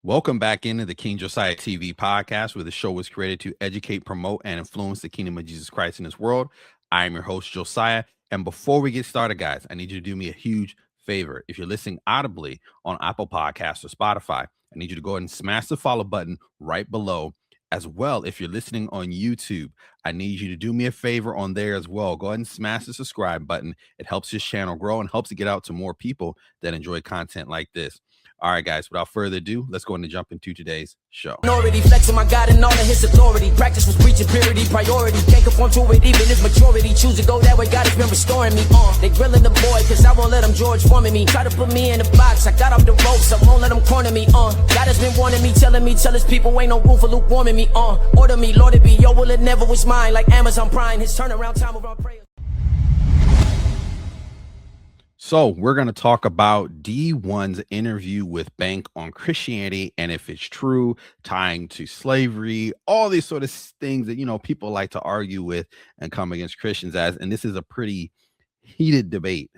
Welcome back into the King Josiah TV podcast, where the show was created to educate, promote, and influence the kingdom of Jesus Christ in this world. I am your host, Josiah. And before we get started, guys, I need you to do me a huge favor. If you're listening audibly on Apple Podcasts or Spotify, I need you to go ahead and smash the follow button right below. As well, if you're listening on YouTube, I need you to do me a favor on there as well. Go ahead and smash the subscribe button. It helps this channel grow and helps it get out to more people that enjoy content like this. All right, guys, without further ado, let's go ahead and jump into today's show. Flexing my God and all of his authority. Practice was preaching purity, priority. Can't conform to it, even if maturity. Choose to go that way, God has been restoring me. They grilling the boy, cause I won't let them George forming me. Try to put me in a box, I got off the ropes, I won't let them corner me. God has been warning me, tell his people ain't no room for lukewarming me. Order me, Lord, it be your will, it never was mine. Like Amazon Prime, his turnaround time around prayer. So we're going to talk about Dee-1's interview with Bank on Christianity and if it's true, tying to slavery, all these sort of things that, you know, people like to argue with and come against Christians as. And this is a pretty heated debate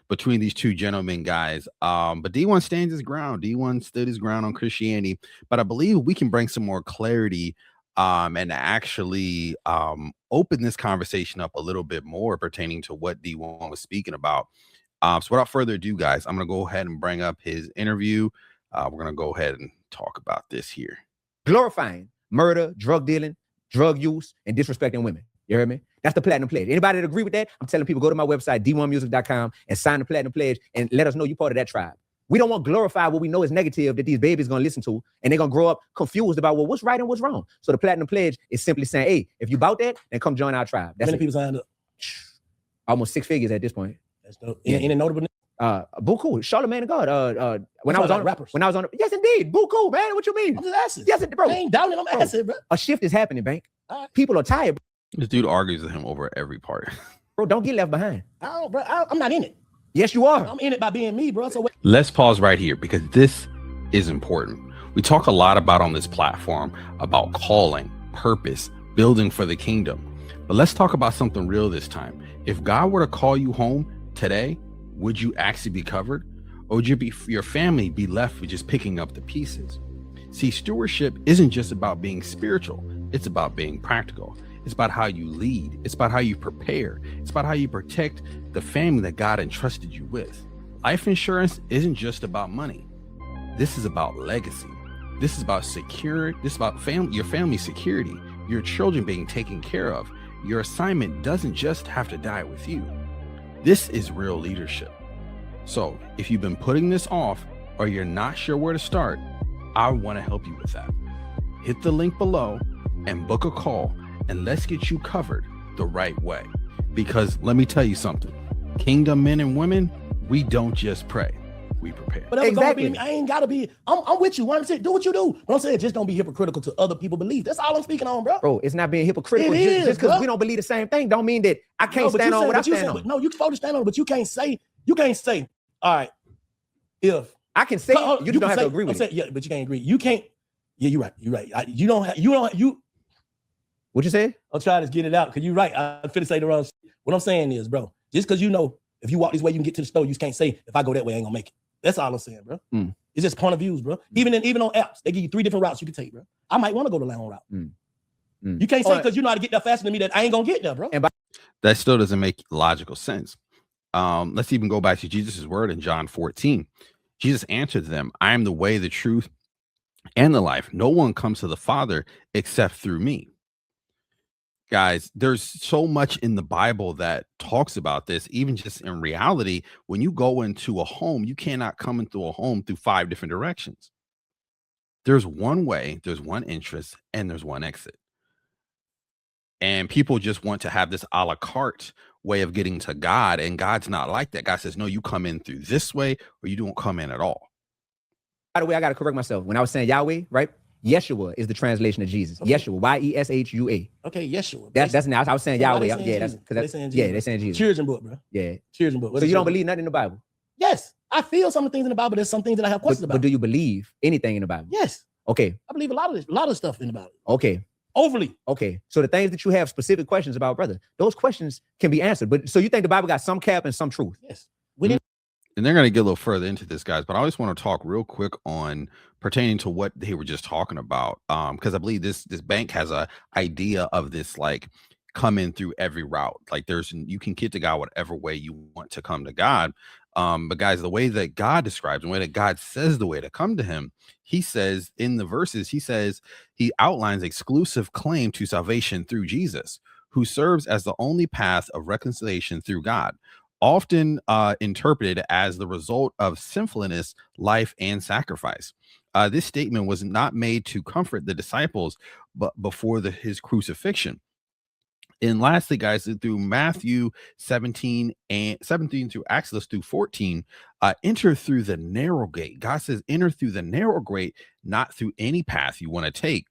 between these two gentlemen, guys. But Dee-1 stands his ground. Dee-1 stood his ground on Christianity. But I believe we can bring some more clarity and actually open this conversation up a little bit more pertaining to what Dee-1 was speaking about. So without further ado, guys, I'm going to go ahead and bring up his interview. We're going to go ahead and talk about this here. Glorifying murder, drug dealing, drug use, and disrespecting women. You heard me? That's the Platinum Pledge. Anybody that agree with that, I'm telling people, go to my website, d1music.com, and sign the Platinum Pledge and let us know you're part of that tribe. We don't want to glorify what we know is negative that these babies going to listen to, and they're going to grow up confused about, well, what's right and what's wrong. So the Platinum Pledge is simply saying, hey, if you bout that, then come join our tribe. That's many people signed up? Almost 6 figures at this point. That's dope. Any notable? Buku, Charlamagne God. When I was on rappers. When I was on, yes, indeed, Buku, man. What you mean? I'm just asking. Yes, bro. I ain't doubting. I'm asking, bro. A shift is happening, Bank. Right. People are tired. This dude argues with him over every part. Bro, don't get left behind. I'm not in it. Yes, you are. I'm in it by being me, bro. So Let's pause right here because this is important. We talk a lot about on this platform about calling, purpose, building for the kingdom. But let's talk about something real this time. If God were to call you home today, would you actually be covered? Or would your family be left with just picking up the pieces? See, stewardship isn't just about being spiritual. It's about being practical. It's about how you lead. It's about how you prepare. It's about how you protect the family that God entrusted you with. Life insurance isn't just about money. This is about legacy. This is about security. This is about your family's security, your children being taken care of. Your assignment doesn't just have to die with you. This is real leadership. So if you've been putting this off or you're not sure where to start, I want to help you with that. Hit the link below and book a call, and let's get you covered the right way. Because let me tell you something, kingdom men and women, we don't just pray, we prepare. But exactly. I ain't gotta be. I'm with you. I'm saying, do what you do. But I'm saying, just don't be hypocritical to other people's beliefs. That's all I'm speaking on, bro. Bro, it's not being hypocritical. It Just because we don't believe the same thing, don't mean that I can't stand on what I stand on. No, you can fully stand on it, but you can't say. All right, if I can say, you don't have to agree with it. Yeah, but you can't agree. You can't. Yeah, you're right. You're right. What you say? I'm trying to get it out because you're right. I'm finna say the wrong shit. What I'm saying is, bro, just because you know if you walk this way, you can get to the store, you can't say, if I go that way, I ain't gonna make it. That's all I'm saying, bro. It's just point of views, bro. Even on apps, they give you 3 different routes you can take, bro. I might want to go the long route. You can't say because you know how to get there faster than me that I ain't gonna get there, bro. That still doesn't make logical sense. Let's even go back to Jesus' word in John 14. Jesus answered them, I am the way, the truth, and the life. No one comes to the Father except through me. Guys, there's so much in the Bible that talks about this. Even just in reality, when you go into a home, you cannot come into a home through 5 different directions. There's one way, there's one entrance, and there's one exit. And people just want to have this a la carte way of getting to God, and God's not like that. God says, no, you come in through this way, or you don't come in at all. By the way, I got to correct myself. When I was saying Yahweh, right? Yeshua is the translation of Jesus. Okay. Yeshua, Y-E-S-H-U-A. Okay, Yeshua. That's now. I was saying Yahweh. They're saying Jesus. Children book, bro. Yeah. Children book. So you don't believe nothing in the Bible? Yes. I feel some of the things in the Bible. There's some things that I have questions about. But do you believe anything in the Bible? Yes. Okay. I believe a lot of stuff in the Bible. Okay. Overly. Okay. So the things that you have specific questions about, brother, those questions can be answered. But so you think the Bible got some cap and some truth? Yes. And they're going to get a little further into this, guys, but I always want to talk real quick on pertaining to what they were just talking about, because I believe this bank has a idea of this like coming through every route. Like you can get to God whatever way you want to come to God. But guys, the way that God describes, the way that God says the way to come to him, he says in the verses, he outlines exclusive claim to salvation through Jesus, who serves as the only path of reconciliation through God, often interpreted as the result of sinfulness, life, and sacrifice. This statement was not made to comfort the disciples, but before his crucifixion. And lastly, guys, through Matthew 17 through Exodus through 14, enter through the narrow gate. God says, enter through the narrow gate, not through any path you want to take.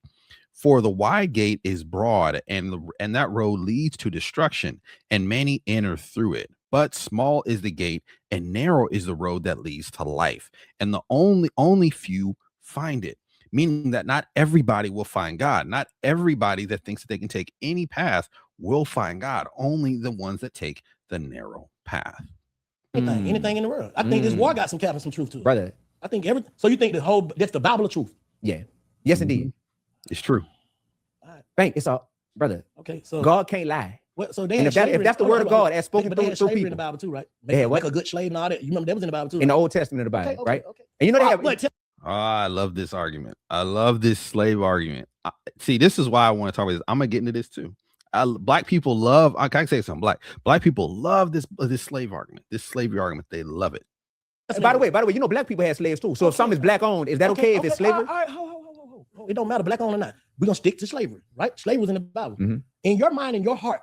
For the wide gate is broad, and that road leads to destruction, and many enter through it. But small is the gate, and narrow is the road that leads to life, and the only few find it. Meaning that not everybody will find God. Not everybody that thinks that they can take any path will find God. Only the ones that take the narrow path. Anything in the world. I think this war got some cap and some truth to it, brother. I think everything. So you think that's the Bible of truth? Yeah. Yes, indeed. It's true. Bank, it's all, brother. Okay, so God can't lie. Well, so they And if that's the word of God as spoken through slavery people in the Bible too, right? Yeah, Make a good slave and all that. You remember that was in the Bible too, in the Old Testament of the Bible, okay, right? Okay. And you know they have. I love this argument. I love this slave argument. See, this is why I want to talk about this. I'm gonna get into this too. Black people love. I can say something. Black people love this slave argument. This slavery argument. They love it. By the way, you know black people had slaves too. So if something is black owned, is that okay if it's slavery? All right, ho. It don't matter black owned or not. We're gonna stick to slavery, right? Slavery was in the Bible. In your mind, in your heart,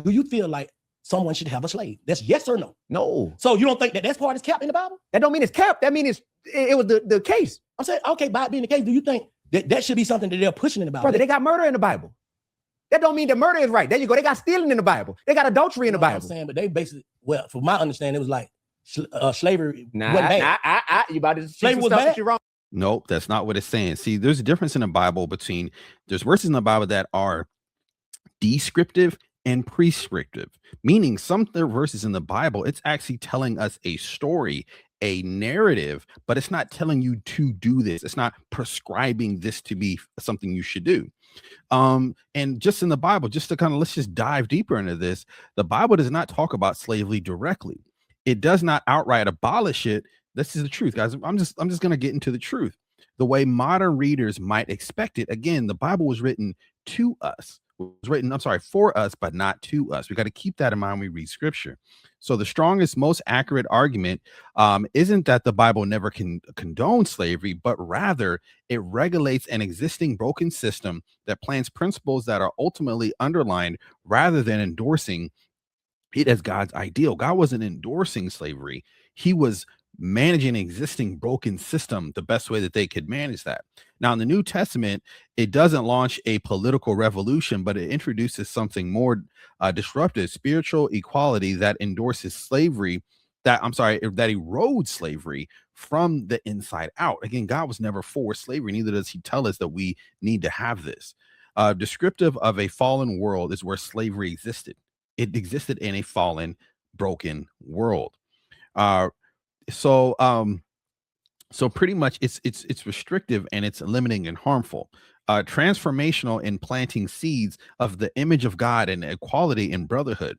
do you feel like someone should have a slave? That's yes or no? No. So you don't think that part is capped in the Bible? That don't mean it's capped. That means it was the case. I'm saying, okay, by it being the case, do you think that should be something that they're pushing in the Bible? Brother, they got murder in the Bible. That don't mean that murder is right. There you go. They got stealing in the Bible. They got adultery in the Bible. I'm saying, but they basically, well, from my understanding, it was like slavery wasn't bad. You about to slavery was bad? You're wrong. Nope, that's not what it's saying. See, there's a difference in the Bible between there's verses in the Bible that are descriptive and prescriptive, meaning some verses in the Bible, it's actually telling us a story, a narrative, but it's not telling you to do this. It's not prescribing this to be something you should do. And just in the Bible, just to kind of, let's just dive deeper into this. The Bible does not talk about slavery directly. It does not outright abolish it. This is the truth, guys. I'm just going to get into the truth. The way modern readers might expect it. Again, the Bible was written to us. For us, but not to us. We got to keep that in mind when we read scripture. So the strongest, most accurate argument isn't that the Bible never can condone slavery, but rather it regulates an existing broken system that plants principles that are ultimately underlined rather than endorsing it as God's ideal. God wasn't endorsing slavery. He was managing an existing broken system the best way that they could manage that. Now, in the New Testament, it doesn't launch a political revolution, but it introduces something more disruptive, spiritual equality that endorses slavery, that erodes slavery from the inside out. Again, God was never for slavery, neither does he tell us that we need to have this. Descriptive of a fallen world is where slavery existed. It existed in a fallen, broken world. So pretty much it's restrictive and it's limiting and harmful. Transformational in planting seeds of the image of God and equality and brotherhood.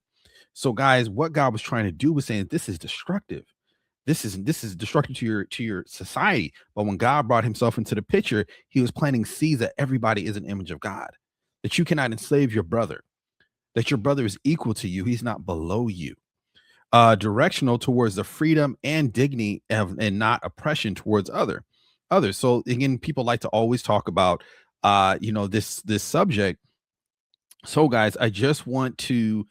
So guys, what God was trying to do was saying this is destructive. This is destructive to your society. But when God brought himself into the picture, he was planting seeds that everybody is an image of God, that you cannot enslave your brother, that your brother is equal to you. He's not below you. Directional towards the freedom and dignity and not oppression towards others. So again, people like to always talk about this subject. So guys, I just wanted to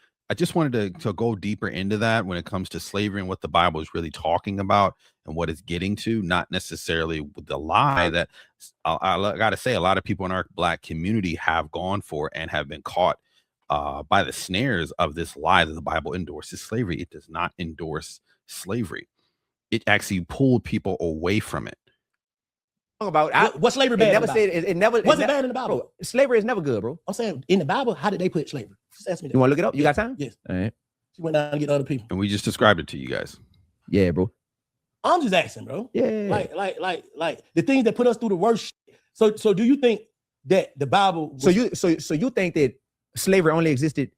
go deeper into that when it comes to slavery and what the Bible is really talking about and what it's getting to, not necessarily with the lie that I gotta say a lot of people in our Black community have gone for and have been caught by the snares of this lie that the Bible endorses slavery. It does not endorse slavery. It actually pulled people away from it. What's slavery bad? It never bad in the Bible. Bro, slavery is never good, bro. I'm saying in the Bible, how did they put slavery? Just ask me that. You want to look it up? You got time? Yes. All right. She went down and get other people. And we just described it to you guys. Yeah, bro. I'm just asking, bro. Yeah. Like the things that put us through the worst. So do you think that the Bible? So you think that slavery only existed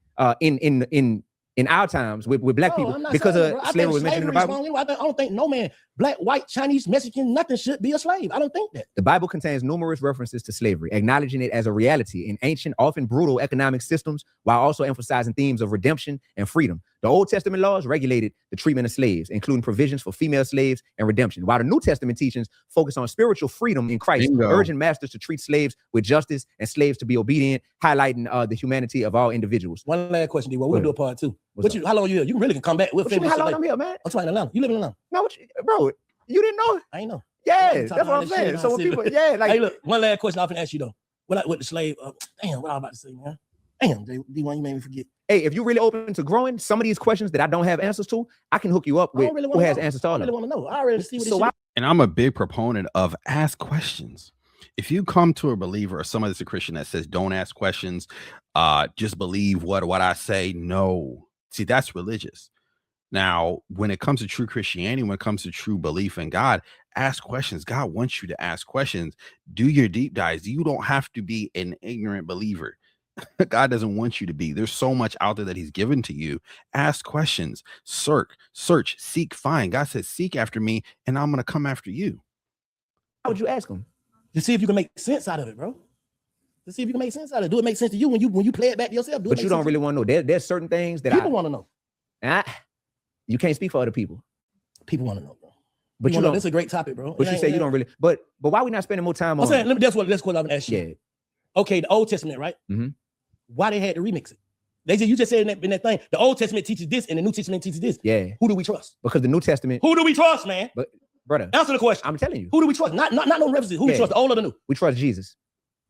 in our times with black people because of slavery was mentioned in the Bible? I don't think no man, black, white, Chinese, Mexican, nothing should be a slave. I don't think that. The Bible contains numerous references to slavery, acknowledging it as a reality in ancient, often brutal economic systems, while also emphasizing themes of redemption and freedom. The Old Testament laws regulated the treatment of slaves, including provisions for female slaves and redemption, while the New Testament teachings focus on spiritual freedom in Christ, urging masters to treat slaves with justice and slaves to be obedient, highlighting the humanity of all individuals. One last question, D-1. We'll do a part two. How long you here? You really can come back. We'll finish. How long I'm here, man? I'm trying to Atlanta. You live in Atlanta? No, bro, you didn't know? I ain't know. Yeah, that's what I'm saying. So when people, like, hey, look, one last question I'm finna ask you though. With the slave, damn, what I was about to say, man. Damn, D-1, you made me forget. Hey, if you're really open to growing, some of these questions that I don't have answers to, I can hook you up with who has answers to all of them. I really want to know. I already see what And I'm a big proponent of ask questions. If you come to a believer or somebody that's a Christian that says don't ask questions, just believe what I say, no. See, that's religious. Now, when it comes to true Christianity, when it comes to true belief in God, ask questions. God wants you to ask questions. Do your deep dives. You don't have to be an ignorant believer. God doesn't want you to be. There's so much out there that he's given to you. Ask questions, search, seek, find. God says, seek after me, and I'm going to come after you. How would you ask him? To see if you can make sense out of it, bro. To see if you can make sense out of it. Do it make sense to you when you play it back to yourself? But you don't really want to know. There's certain things that people want to know. And you can't speak for other people. People want to know, bro. But you know, this is a great topic, bro. But you say you don't really. But why we not spending more time on? I'm saying, that's what I'm gonna ask you. Yeah. Okay, the Old Testament, right? Mm-hmm. Why they had to remix it? They said you just said in that thing. The Old Testament teaches this, and the New Testament teaches this. Yeah. Who do we trust? Because the New Testament. Who do we trust, man? But brother, answer the question. I'm telling you. Who do we trust? Not no references. Who we trust? The old or the new? We trust Jesus.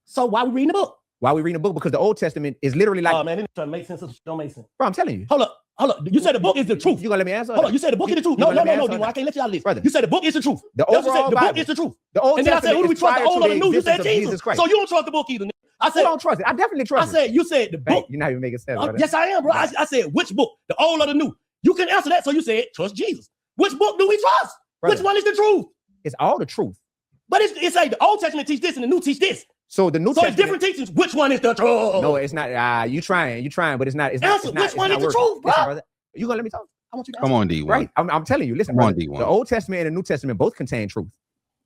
So why we reading the book? Why we reading the book? Because the Old Testament is literally like. Oh man, it trying to make sense. Don't make sense. Bro, I'm telling you. Hold up. You said the book is the truth. You gonna let me answer? Hold on. You said the book is the truth. No, D-1, I can't let you out of this. Brother. You said the book is the truth. The overall the Bible, book is the truth. The Old and then I Testament said, who do we trust? The old or the new? You said Jesus. Christ. So you don't trust the book either. I said, I don't trust it. I definitely trust it. You said the book. You're not even making sense. Yes, I am, bro. I said, which book? The old or the new? You can answer that. So you said, trust Jesus. Which book do we trust? Brother, which one is the truth? It's all the truth. But it's like the Old Testament teach this and the New teach this. So the New Testament. So different teachings. Which one is the truth? No, it's not. You trying, but it's not. It's answer. Not, which one is the truth, bro? Listen, brother, you gonna let me talk? I want you to come on, D-1. Right. I'm telling you. Listen, brother, the Old Testament and the New Testament both contain truth.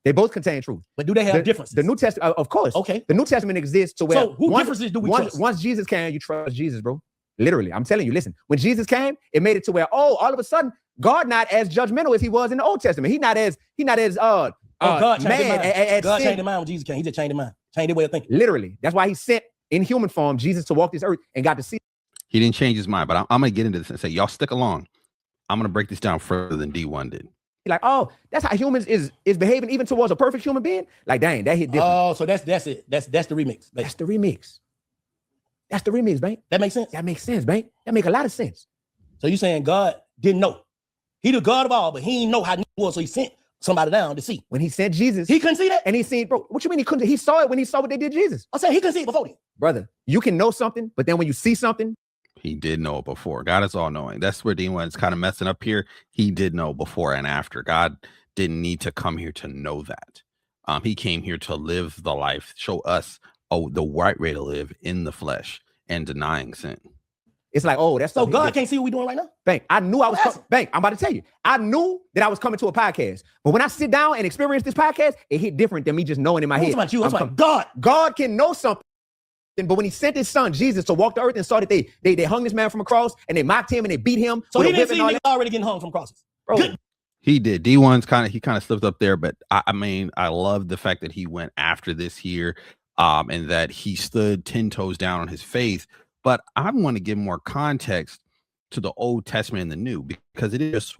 They both contain truth. But do they have differences? The New Testament, of course. Okay. The New Testament exists to where. So who differences do we trust? Once Jesus came, you trust Jesus, bro. Literally, I'm telling you. Listen, when Jesus came, it made it to where all of a sudden God not as judgmental as he was in the Old Testament. He not as God changed man. God changed his mind when Jesus came. He just changed his mind. Changed his way of thinking. Literally, that's why he sent in human form Jesus to walk this earth and got to see. He didn't change his mind, but I'm gonna get into this and say, y'all stick along. I'm gonna break this down further than D-1 did. Like, oh, that's how humans is behaving even towards a perfect human being. Like, dang, that hit different. Oh, so that's it. That's the remix. That's the remix. That's the remix, Bank. That makes sense. That makes sense, Bank. That make a lot of sense. So you saying God didn't know? He the God of all, but he didn't know how it was, so he sent somebody down to see. When he sent Jesus, he couldn't see that, and he seen, bro. What you mean he couldn't? He saw it when he saw what they did Jesus. I'm saying he couldn't see it before then. Brother, you can know something, but then when you see something. He did know it before. God is all knowing. That's where D-1 is kind of messing up here. He did know before and after. God didn't need to come here to know that. He came here to live the life, show us the right way to live in the flesh and denying sin. It's like, oh, that's so God can't see what we're doing right now. Bank, I knew I was Bank. I'm about to tell you. I knew that I was coming to a podcast, but when I sit down and experience this podcast, it hit different than me just knowing in my head. About you. I'm like, God can know something. But when he sent his son Jesus to walk the earth and saw that they hung this man from a cross and they mocked him and they beat him. So he didn't see niggas already getting hung from crosses. Bro. He did. D-1's kind of slipped up there, but I mean, I love the fact that he went after this here, and that he stood 10 toes down on his faith. But I want to give more context to the Old Testament and the New, because it is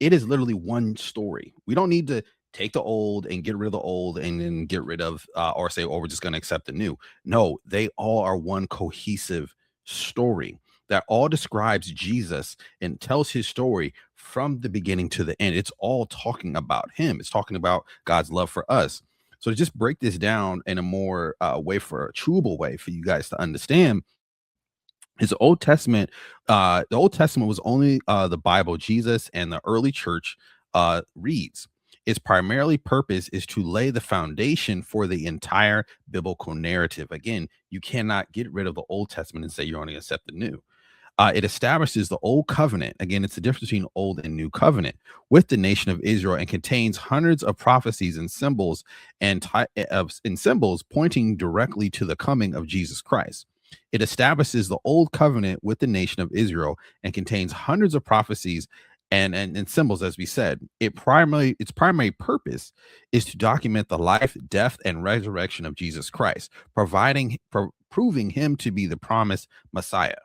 literally one story. We don't need to take the old and get rid of the old and then get rid of or say, oh, we're just going to accept the new. No, they all are one cohesive story that all describes Jesus and tells his story from the beginning to the end. It's all talking about him. It's talking about God's love for us. So to just break this down in a more chewable way for you guys to understand, is the Old Testament. The Old Testament was only the Bible, Jesus, and the early church reads, its primarily purpose is to lay the foundation for the entire biblical narrative. Again, you cannot get rid of the Old Testament and say you're only accept the new. It establishes the old covenant. Again, it's the difference between old and new covenant with the nation of Israel, and contains hundreds of prophecies and symbols and symbols pointing directly to the coming of Jesus Christ. It establishes the old covenant with the nation of Israel and contains hundreds of prophecies and symbols, as we said. Its primary purpose is to document the life, death, and resurrection of Jesus Christ, proving him to be the promised Messiah.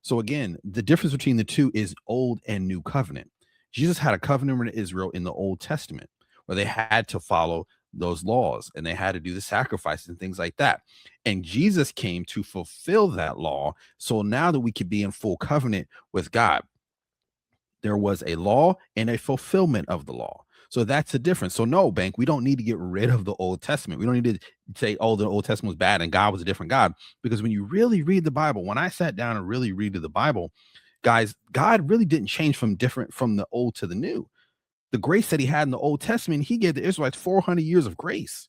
So again, the difference between the two is old and new covenant. Jesus had a covenant with Israel in the Old Testament where they had to follow those laws and they had to do the sacrifices and things like that. And Jesus came to fulfill that law. So now that we could be in full covenant with God, there was a law and a fulfillment of the law. So that's the difference. So no, Bank, we don't need to get rid of the Old Testament. We don't need to say, oh, the Old Testament was bad and God was a different God. Because when you really read the Bible, when I sat down and really read the Bible, guys, God really didn't change from the old to the new. The grace that he had in the Old Testament, he gave the Israelites 400 years of grace.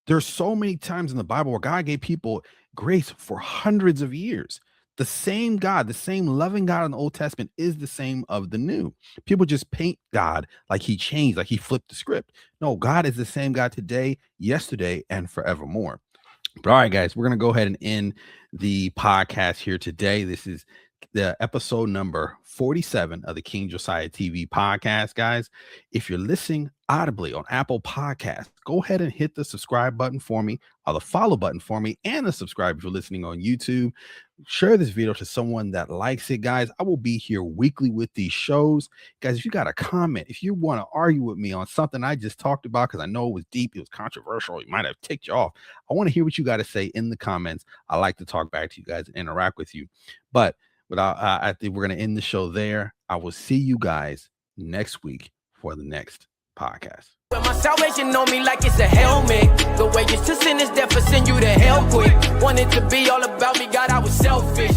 There's so many times in the Bible where God gave people grace for hundreds of years. The same God, the same loving God in the Old Testament is the same of the new. People just paint God like he changed, like he flipped the script. No, God is the same God today, yesterday, and forevermore. But all right, guys, we're going to go ahead and end the podcast here today. This is the episode number 47 of the King Josiah TV podcast, guys. If you're listening audibly on Apple Podcasts, go ahead and hit the subscribe button for me, or the follow button for me, and the subscribe if you're listening on YouTube. Share this video to someone that likes it, guys. I will be here weekly with these shows. Guys, if you got a comment, if you want to argue with me on something I just talked about, because I know it was deep, it was controversial, it might have ticked you off, I want to hear what you got to say in the comments. I like to talk back to you guys and interact with you. But I think we're going to end the show there. I will see you guys next week for the next podcast. But my salvation on me like it's a helmet. The wages to sin is death, for send you to hell quick. Wanted to be all about me, God, I was selfish.